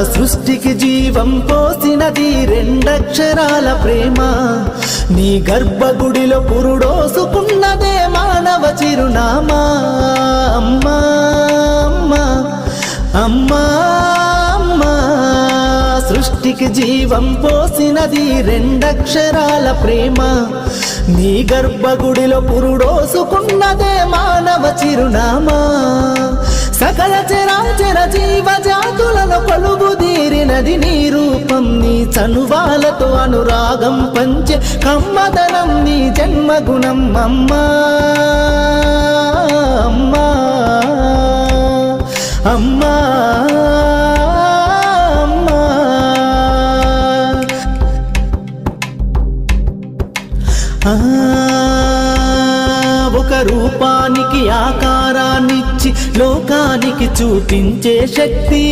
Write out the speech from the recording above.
సృష్టికి జీవం పోసినది రెండక్షరాల ప్రేమ నీ గర్భగుడిలో పురుడోసుకున్నదే మానవ చిరునామా అమ్మా అమ్మా అమ్మా అమ్మా సృష్టికి జీవం పోసినది రెండక్షరాల ప్రేమ నీ గర్భగుడిలో పురుడోసుకున్నదే మానవ చిరునామా సకల చరాచర జీవ జాతులను కొలువుదీరినది నీ రూపం నీ చనువాలతో అనురాగం పంచే కమ్మదనం నీ జన్మగుణం అమ్మా అమ్మా అమ్మా ఒక రూపానికి ఆకారాన్నిచ్చి లోకానికి చూపించే శక్తి